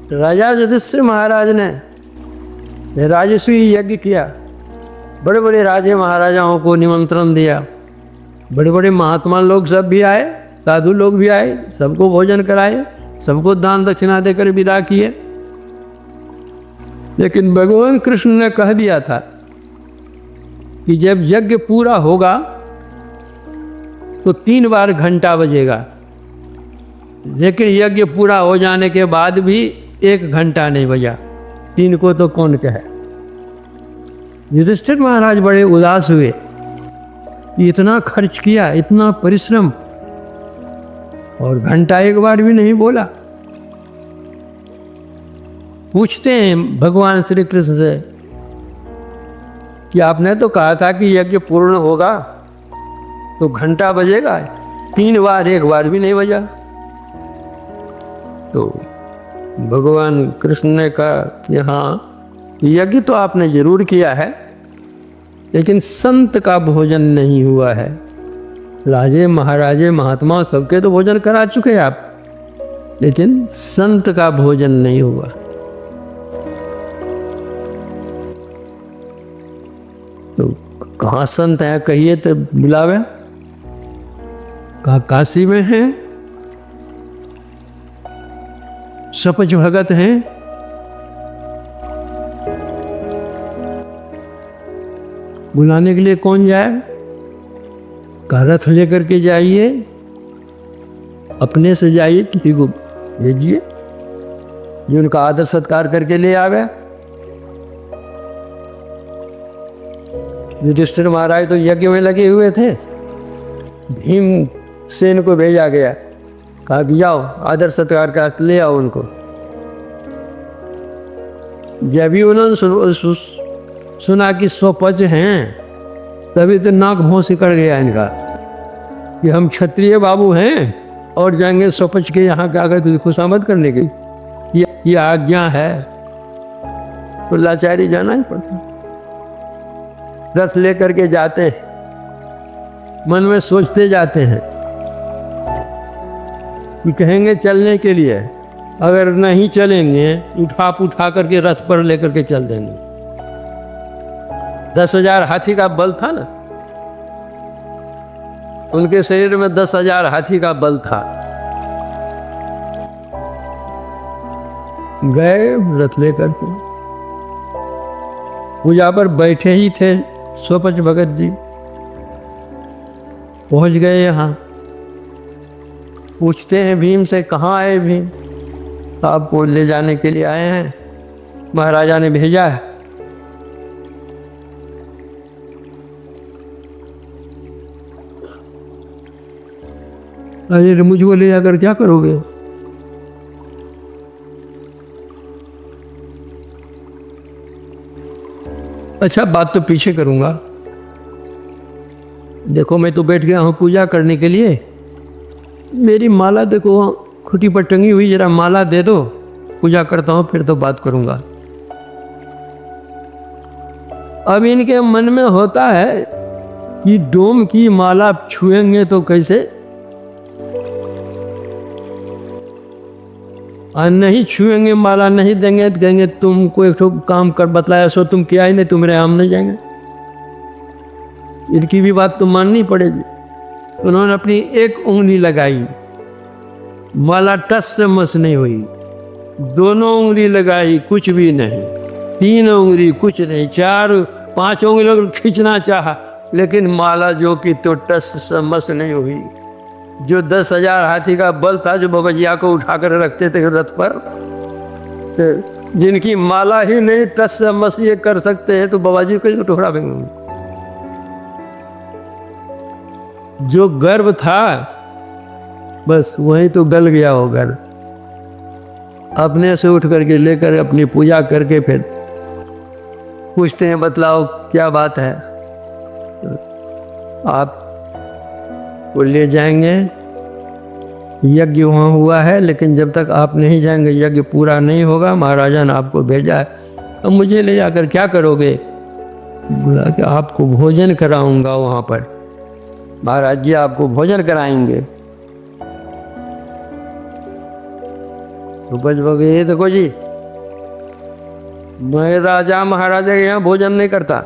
राजा युधिष्ठिर महाराज ने राजसूय यज्ञ किया, बड़े बड़े राजे महाराजाओं को निमंत्रण दिया, बड़े बड़े महात्मा लोग सब भी आए, साधु लोग भी आए, सबको भोजन कराए, सबको दान दक्षिणा देकर विदा किए। लेकिन भगवान कृष्ण ने कह दिया था कि जब यज्ञ पूरा होगा तो 3 बार घंटा बजेगा, लेकिन यज्ञ पूरा हो जाने के बाद भी 1 घंटा नहीं बजा। 3 को तो कौन कहे। युधिष्ठिर महाराज बड़े उदास हुए, इतना खर्च किया, इतना परिश्रम, और घंटा 1 बार भी नहीं बोला। पूछते हैं भगवान श्री कृष्ण से कि आपने तो कहा था कि यज्ञ पूर्ण होगा तो घंटा बजेगा, 3 बार 1 बार भी नहीं बजा। तो भगवान कृष्ण ने कहा, यहाँ यज्ञ तो आपने जरूर किया है, लेकिन संत का भोजन नहीं हुआ है। राजे महाराजे महात्मा सबके तो भोजन करा चुके हैं आप, लेकिन संत का भोजन नहीं हुआ। तो कहाँ संत है कहिए तो बुलावे। कहा काशी में हैं, सपच भगत हैं, बुलाने के लिए कौन जाए। का रथ लेकर के जाइए, अपने से जाइए, किसी को भेजिए जो उनका आदर सत्कार करके ले आवे। युधिष्ठिर महाराज तो यज्ञ में लगे हुए थे, भीम सेन को भेजा गया, कहा कि जाओ आदर सत्कार का ले आओ उनको। जब भी उन्होंने सुना कि स्वपच हैं, तभी तो नाक भौं सिकड़ गया इनका कि हम क्षत्रिय बाबू हैं और जाएंगे स्वपच के यहाँ के आगे तुझे खुशामद करने की, ये आज्ञा है। तो लाचारी जाना ही पड़ता। रथ लेकर के जाते हैं, मन में सोचते जाते हैं कि कहेंगे चलने के लिए, अगर नहीं चलेंगे उठा करके रथ पर लेकर के चल देंगे। 10,000 हाथी का बल था ना, उनके शरीर में 10,000 हाथी का बल था। गए रथ लेकर के, पूजा पर बैठे ही थे स्वपच भगत जी, पहुंच गए यहाँ। पूछते हैं भीम से, कहाँ आए भीम। आपको ले जाने के लिए आए हैं, महाराजा ने भेजा है। अरे मुझको ले जाकर क्या करोगे। अच्छा बात तो पीछे करूंगा, देखो मैं तो बैठ गया हूँ पूजा करने के लिए, मेरी माला देखो खुटी पर टंगी हुई, जरा माला दे दो, पूजा करता हूँ फिर तो बात करूंगा। अब इनके मन में होता है कि डोम की माला छुएंगे तो कैसे, नहीं छुएंगे, माला नहीं देंगे तो कहेंगे तुम कोई तो काम कर बतलाया सो तुम किया ही नहीं, तुम्हारे हम नहीं जाएंगे। इनकी भी बात तो माननी पड़ेगी। उन्होंने अपनी एक उंगली लगाई, माला टस से मस नहीं हुई। 2 उंगली लगाई, कुछ भी नहीं। 3 उंगली कुछ नहीं। 4-5 उंगली खींचना चाहा, लेकिन माला जो कि तो टस से मस नहीं हुई। जो 10,000 हाथी का बल था, जो बबजिया को उठाकर रखते थे रथ पर, जिनकी माला ही नहीं टस से मस ये कर सकते हैं, तो बाबा जी को टुकड़ा देंगे। जो गर्व था बस वहीं तो गल गया हो गर्व। अपने से उठ करके लेकर अपनी पूजा करके फिर पूछते हैं बतलाओ क्या बात है। आप वो ले जाएंगे, यज्ञ वहाँ हुआ है, लेकिन जब तक आप नहीं जाएंगे यज्ञ पूरा नहीं होगा। महाराजा ने आपको भेजा है, अब मुझे ले जाकर क्या करोगे। बोला कि आपको भोजन कराऊंगा वहाँ पर, महाराज जी आपको भोजन कराएंगे। सुपच बोले ये देखो जी, मैं राजा महाराजा के यहाँ भोजन नहीं करता।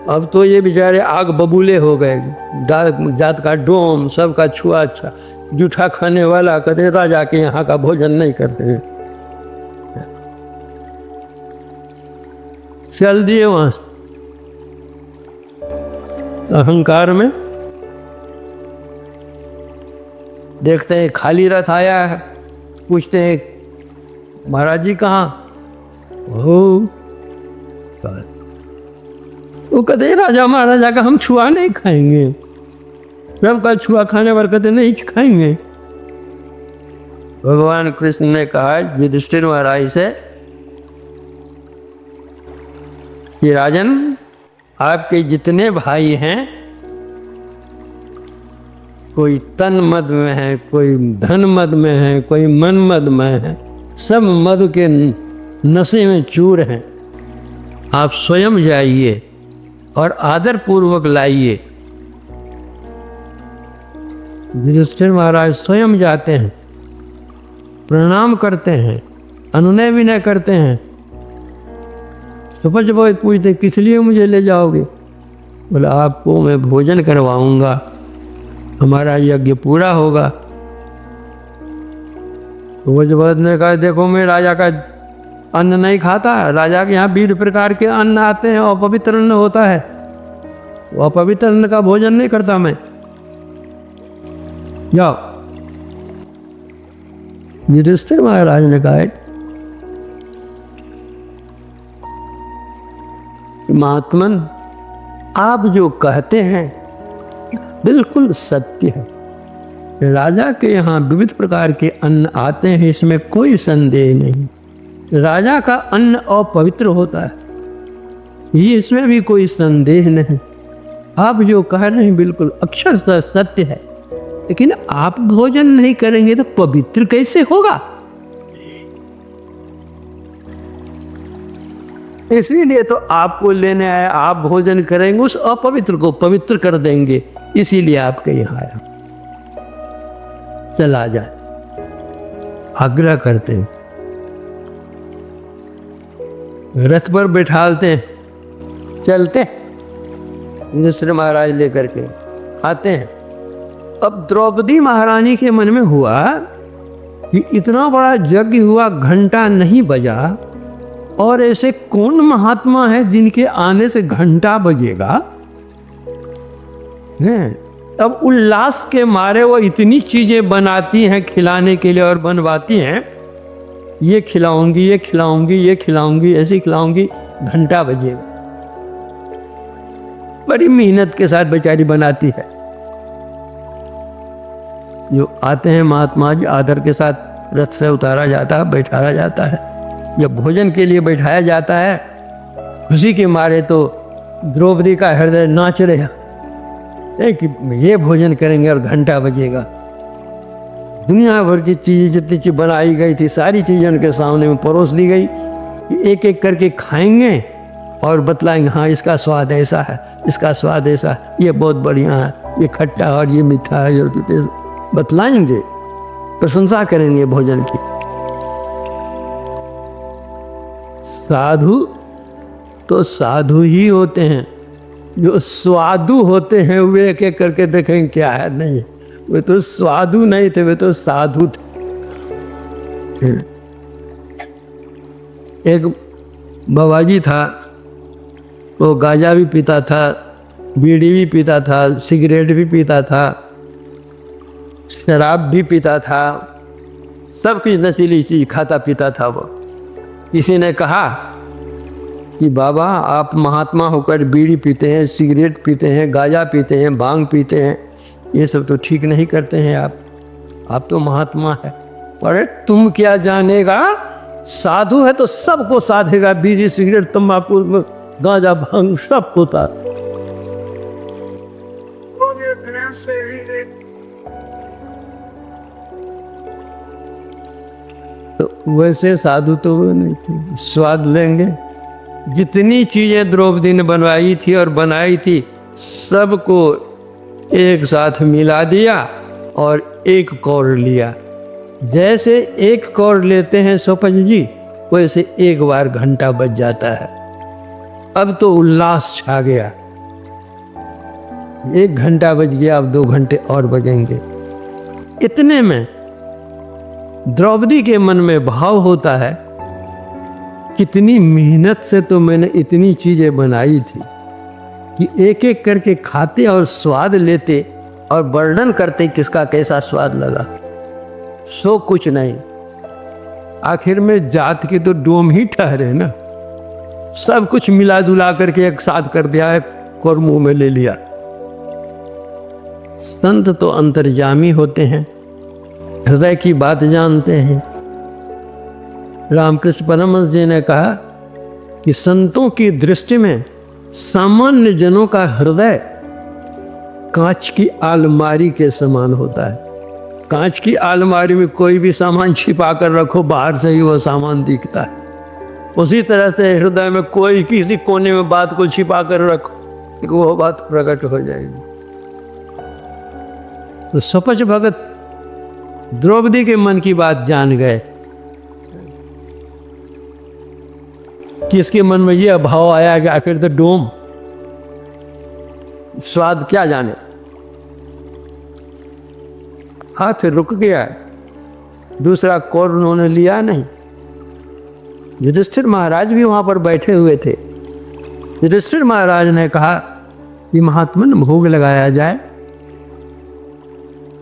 अब तो ये बेचारे आग बबूले हो गए, जात का डोम सबका छुआ अच्छा जूठा खाने वाला कहते राजा के यहाँ का भोजन नहीं करते हैं। चल दिए वहां से अहंकार में। देखते हैं खाली रथ आया है, पूछते हैं महाराज जी कहाँ हो? वो कहते राजा महाराजा का हम छुआ नहीं खाएंगे, हम कल छुआ खाने पर कहते नहीं खाएंगे। भगवान कृष्ण ने कहा युधिष्ठिर महाराज से कि राजन, आपके जितने भाई हैं, कोई तन मद में है, कोई धन मद में है, कोई मन मद में है, सब मद के नशे में चूर हैं। आप स्वयं जाइए और आदर पूर्वक लाइए। युधिष्ठिर महाराज स्वयं जाते हैं, प्रणाम करते हैं, अनुनय विनय करते हैं। सुपच बहुत पूछते किस लिए मुझे ले जाओगे? बोला आपको मैं भोजन करवाऊंगा, हमारा यज्ञ पूरा होगा। सुपच ने कहा देखो मैं राजा का अन्न नहीं खाता, राजा के यहाँ 20 प्रकार के अन्न आते हैं, अपवित्र अन्न होता है, वो अपवित्र अन्न का भोजन नहीं करता मैं। जाओ। युधिष्ठिर महाराज ने कहा महात्मन, आप जो कहते हैं बिल्कुल सत्य है। राजा के यहाँ विविध प्रकार के अन्न आते हैं, इसमें कोई संदेह नहीं। राजा का अन्न अपवित्र होता है, ये इसमें भी कोई संदेह नहीं। आप जो कह रहे हैं बिल्कुल अक्षरशः सत्य है, लेकिन आप भोजन नहीं करेंगे तो पवित्र कैसे होगा? इसीलिए तो आपको लेने आया, आप भोजन करेंगे उस अपवित्र को पवित्र कर देंगे, इसीलिए आपके यहाँ आया। चला जाए, आग्रह करते हैं, रथ पर बैठालते हैं, चलते युधिष्ठिर महाराज लेकर के आते हैं। अब द्रौपदी महारानी के मन में हुआ कि इतना बड़ा यज्ञ हुआ, घंटा नहीं बजा, और ऐसे कौन महात्मा है जिनके आने से घंटा बजेगा? अब उल्लास के मारे वो इतनी चीजें बनाती हैं खिलाने के लिए और बनवाती हैं, ये खिलाऊंगी, ये खिलाऊंगी, ये खिलाऊंगी, ऐसी खिलाऊंगी, घंटा बजेगा। बड़ी मेहनत के साथ बेचारी बनाती है। जो आते हैं महात्मा जी, आदर के साथ रथ से उतारा जाता है, बैठाया जाता है। जब भोजन के लिए बैठाया जाता है, खुशी के मारे तो द्रौपदी का हृदय नाच रहा कि ये भोजन करेंगे और घंटा बजेगा। दुनिया भर की चीज़ें जितनी चीज़ बनाई गई थी, सारी चीज़ें उनके सामने में परोस दी गई कि एक एक करके खाएंगे और बतलाएंगे, हाँ इसका स्वाद ऐसा है, इसका स्वाद ऐसा है, ये बहुत बढ़िया है, ये खट्टा और ये मीठा है, और बतलाएंगे, प्रशंसा करेंगे भोजन की। साधु तो साधु ही होते हैं, जो स्वादु होते हैं वे एक एक करके देखेंगे क्या है, नहीं वे तो स्वादु नहीं थे, वे तो साधु थे। एक बाबाजी था, वो गांजा भी पीता था, बीड़ी भी पीता था, सिगरेट भी पीता था, शराब भी पीता था, सब कुछ नशीली चीज खाता पीता था वो। किसी ने कहा कि बाबा आप महात्मा होकर बीड़ी पीते हैं, सिगरेट पीते हैं, गांजा पीते हैं, भांग पीते हैं, ये सब तो ठीक नहीं करते हैं आप तो महात्मा है। अरे तुम क्या जानेगा, साधु है तो सबको साधेगा, बीड़ी सिगरेट तंबाकू गांजा भांग सब होता। तो वैसे साधु तो वो नहीं थे, स्वाद लेंगे। जितनी चीजें द्रौपदी ने बनवाई थी और बनाई थी, सबको एक साथ मिला दिया और एक कौर लिया। जैसे एक कौर लेते हैं सोपज जी, वैसे एक बार घंटा बज जाता है। अब तो उल्लास छा गया, 1 घंटा बज गया, अब 2 घंटे और बजेंगे। इतने में द्रौपदी के मन में भाव होता है, कितनी मेहनत से तो मैंने इतनी चीजें बनाई थी कि एक एक करके खाते और स्वाद लेते और वर्णन करते किसका कैसा स्वाद लगा। सो कुछ नहीं, आखिर में जात के तो डोम ही ठहरे ना, सब कुछ मिला जुला करके एक साथ कर दिया है और मुंह में ले लिया। संत तो अंतर्यामी होते हैं, हृदय की बात जानते हैं। रामकृष्ण परमहंस जी ने कहा कि संतों की दृष्टि में सामान्य जनों का हृदय कांच की अलमारी के समान होता है। कांच की अलमारी में कोई भी सामान छिपा कर रखो, बाहर से ही वो सामान दिखता है। उसी तरह से हृदय में कोई किसी कोने में बात को छिपा कर रखो, वो बात प्रकट हो जाएगी। तो सपच भगत द्रौपदी के मन की बात जान गए कि इसके मन में यह भाव आया कि आखिर तो डोम स्वाद क्या जाने। हाथ रुक गया, दूसरा कौर उन्होंने लिया नहीं। युधिष्ठिर महाराज भी वहां पर बैठे हुए थे। युधिष्ठिर महाराज ने कहा कि महात्मन भोग लगाया जाए।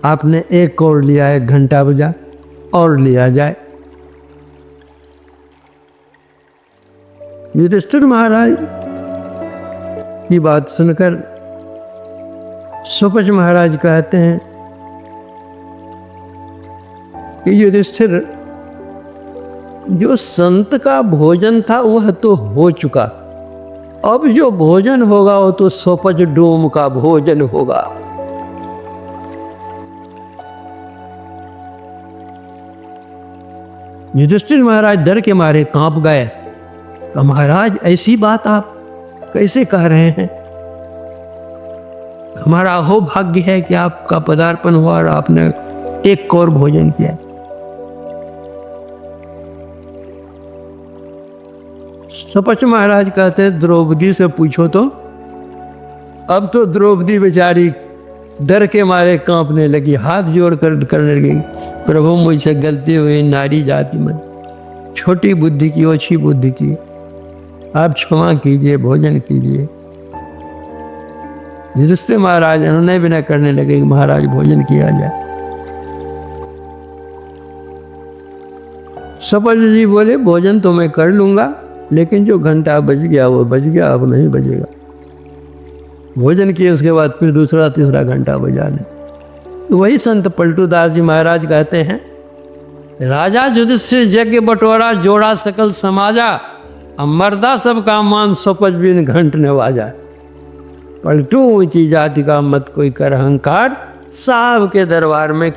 आपने 1 कौर लिया, 1 घंटा बजा, और लिया जाए। युधिष्ठिर महाराज की बात सुनकर सुपच महाराज कहते हैं कि युधिष्ठिर, जो संत का भोजन था वह तो हो चुका, अब जो भोजन होगा वो तो सोपज डोम का भोजन होगा। युधिष्ठिर महाराज डर के मारे कांप गए। महाराज ऐसी बात आप कैसे कह रहे हैं? हमारा अहो भाग्य है कि आपका पदार्पण हुआ और आपने 1 कौर भोजन किया। सपच महाराज कहते द्रौपदी से पूछो तो। अब तो द्रौपदी बेचारी डर के मारे कांपने लगी, हाथ जोड़ कर करने लगी, प्रभु मुझसे गलती हुई, नारी जाति में छोटी बुद्धि की, ओछी बुद्धि की, आप क्षमा कीजिए, भोजन कीजिए। युधिष्ठिर महाराज उन्होंने भी न करने लगे कि महाराज भोजन किया जाए। सपच जी बोले भोजन तो मैं कर लूंगा, लेकिन जो घंटा बज गया वो बज गया, अब नहीं बजेगा। भोजन किए उसके बाद फिर दूसरा तीसरा घंटा बजा दे। तो वही संत पलटूदास जी महाराज कहते हैं, राजा युधिष्ठिर यज्ञ बटोरा जोड़ा सकल समाजा, अब मर्दा सबका मान सोपच बिन घंट नवाजा। पलटू ऊंची जाति का मत कोई कर अहंकार, साहब के दरबार में